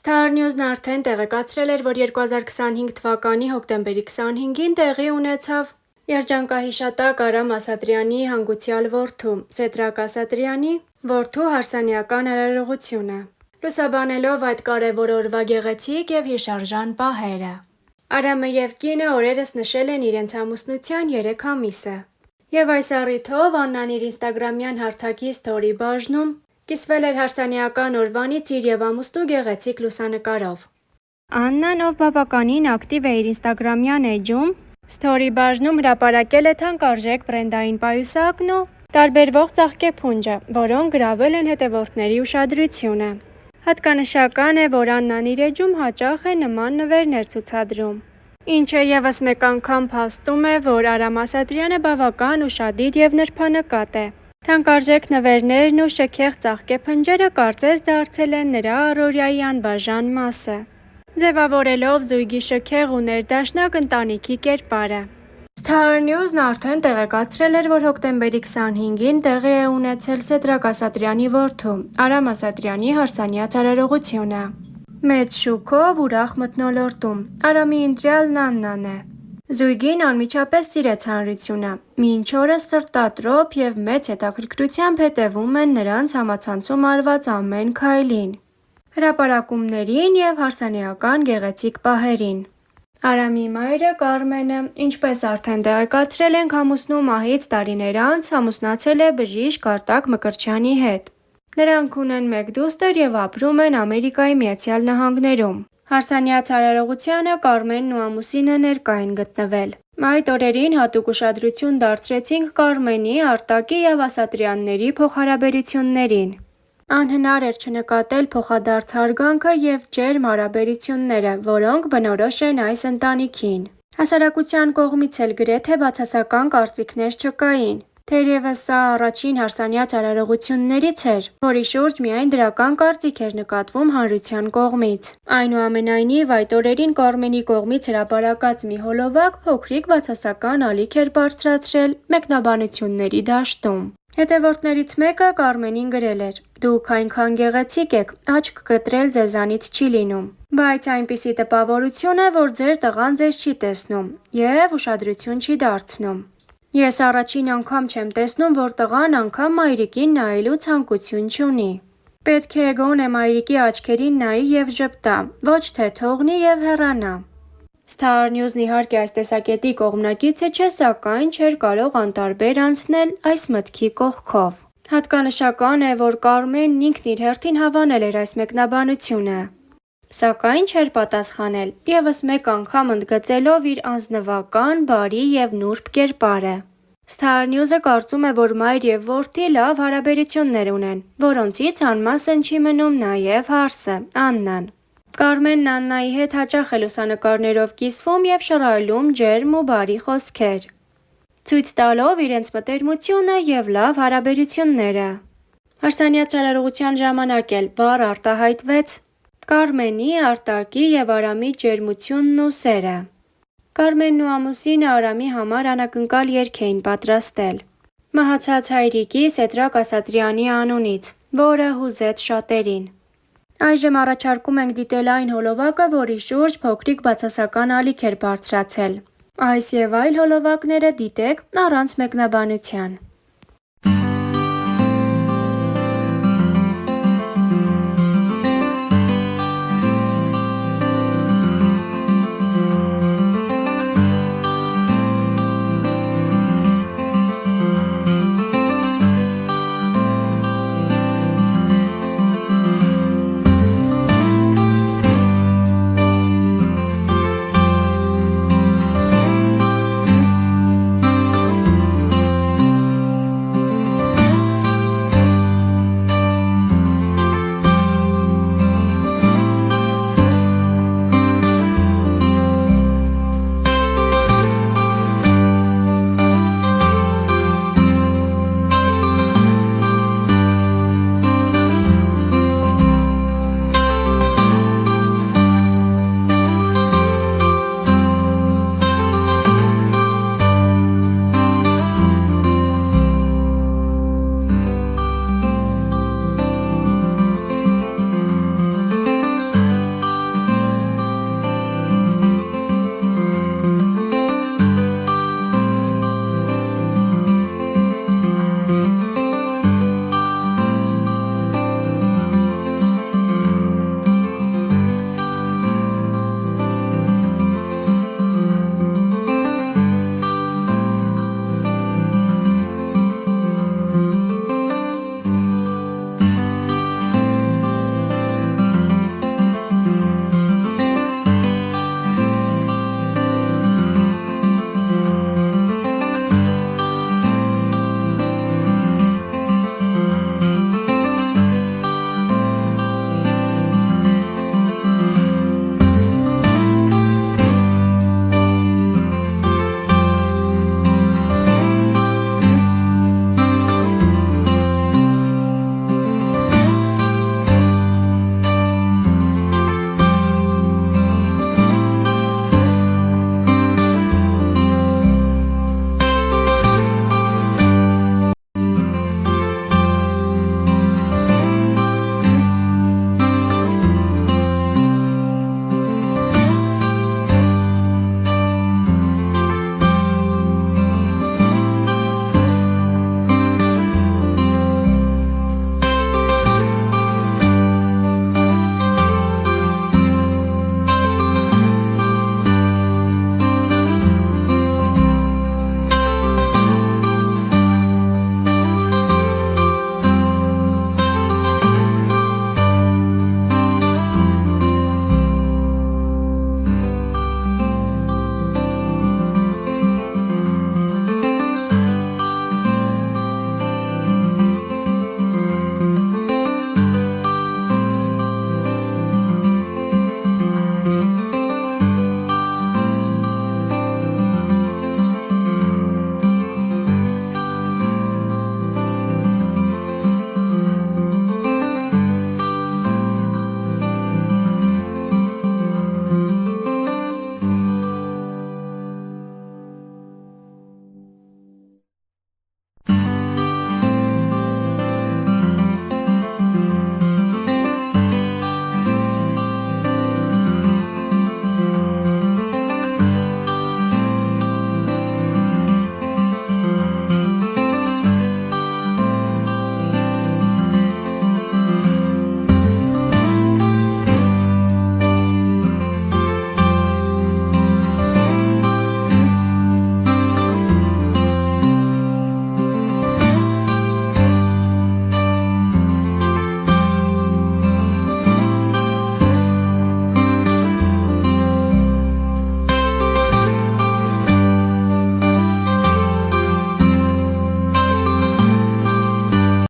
Star News-ն արդեն տեղեկացրել էր, որ 2025 թվականի հոկտեմբերի 25-ին տեղի ունեցավ երջանկահիշատակ Արամ Ասատրյանի հանգուցյալ որդու՝ Սեդրակ Ասատրյանի որդու հարսանիական արարողությունը, լուսաբանելով այդ կարևոր օրվա գեղեցիկ և հիշարժան պահերը։ Արամը և կինը օրերս նշել են իրենց ամուսնության 3 ամիսը։ Եվ այս առիթով Աննան իր ինստագրամյան հարթակի սթորի բաժնում կիսվել էր հարսանիական օրվանից իր և ամուսնու գեղեցիկ լուսանկարով։ Աննան, ով բավականին ակտիվ է իր ինստագրամյան էջում, սթորի բաժնում հրապարակել է թանկարժեք բրենդային պայուսակն ու տարբերվող ծաղկեփունջը, որոնք գրավել են հետևորդների ուշադրությունը։ Հատկանշական է, որ Աննան իր էջում հաճախ է նման նվերներ ցուցադրում, ինչը ևս մեկ անգամ փաստում է, որ Արամ Ասատրյանը բավական ուշադիր և նրբանկատ է։ Թանկարժեք նվերներն ու շքեղ ծաղկեփնջերը կարծես դարձել են նրա առօրյայի անբաժան մասը, ձևավորելով զույգի շքեղ ու ներդաշնակ ընտանիքի կերպարը։ Star News-ն արդեն տեղեկացրել էր, որ հոկտեմբերի 25-ին տեղի է ունեցել Սեդրակ Ասատրյանի որդու՝ Արամ Ասատրյանի հարսանյաց արարողությունը։ Մեծ շուքով, ուրախ մթնոլորտում Արամի ընտրյալն Աննան է։ Զույգին անմիջապես սիրեց հանրությունը։ Մինչ օրս սրտատրոփ և մեծ հետաքրքրությամբ հետևում են նրանց համացանցում արված ամեն քայլին, հրապարակումներին և հարսանիական գեղեցիկ պահերին։ Արամի մայրը՝ Կարմենը, ինչպես արդեն տեղեկացրել ենք, ամուսնու մահից տարիներ անց ամուսնացել է բժիշկ Արտակ Մկրտչյանի հետ։ Նրանք ունեն մեկ դուստր և ապրում են Ամերիկայի Միացյալ Նահանգներում։ Հարսանյաց արարողությանը Կարմենն ու ամուսինը ներկա են գտնվել։ Այդ օրերին հատուկ ուշադրություն դարձրեցինք Կարմենի, Արտակի և Ասատրյանների փոխհարաբերություններին։ Անհնար էր չնկատել փոխադարձ հարգանքը և ջերմ հարաբերությունները, որոնք բնորոշ են այս ընտանիքին։ Հասարակության կողմից էլ գրեթե բացասական կարծիքներ չկային։ Թերևս սա առաջին հարսանյաց արարողություններից էր, որի շուրջ միայն դրական կարծիք էր նկատվում հանրության կողմից։ Այնուամենայնիվ, այդ օրերին Կարմենի կողմից հրապարակած մի հոլովակ փոքրիկ բացասական ալիք էր բարձրացրել մեկնաբանությունների դաշտում։ Հետևորդներից մեկը Կարմենին գրել էր. «Դուք այնքան գեղեցիկ եք, աչք կտրել ձեզանից չի լինում, բայց այնպիսի տպավորություն է, որ ձեր տղան ձեզ չի տեսնում և ուշադրություն չի դարձնում։ Ես առաջին անգամ չեմ տեսնում, որ տղան անգամ մայրիկին նայելու ցանկություն չունի։ Պետք է գոնե մայրիկի աչքերին նայի և ժպտա, ոչ թե թողնի և հեռանա»։ Star News-ն իհարկե այս տեսակետի կողմնակիցը չէ, սակայն չէր կարող անտարբեր անցնել այս մտքի կողքով։ Հատկանշական է, որ Կարմենն ինքն իր հերթին հավանել էր այս մեկնաբանությունը, սակայն չէր պատասխանել, ևս մեկ անգամ ընդգծելով իր ազնվական, բարի և նուրբ կերպարը։ Star News-ը կարծում է, որ մայր և որդի լավ հարաբերություններ ունեն, որոնցից անմասն չի մնում նաև հարսը՝ Աննան։ Կարմենն Աննայի հետ հաճախ է լուսանկարներով կիսվում և շռայլում ջերմ ու բարի խոսքեր, ցույց տալով իրենց մտերմությունը և լավ հարաբերությունները։ Հարսանյաց արարողության ժամանակ էլ վառ արտահայտվեց Կարմենի, Արտակի և Արամի ջերմությունն ու սերը։ Կարմենն ու ամուսինը Արամի համար անակնկալ երգ էին պատրաստել մահացած հայրիկի՝ Սեդրակ Ասատրյանի անունից, որը հուզեց շատերին։ Այժմ առաջարկում ենք դիտել այն հոլովակը, որի շուրջ փոքրիկ բացասական ալիք էր բարձրացել։ Այս և այլ հոլովակները դիտեք առանց մեկնաբանության։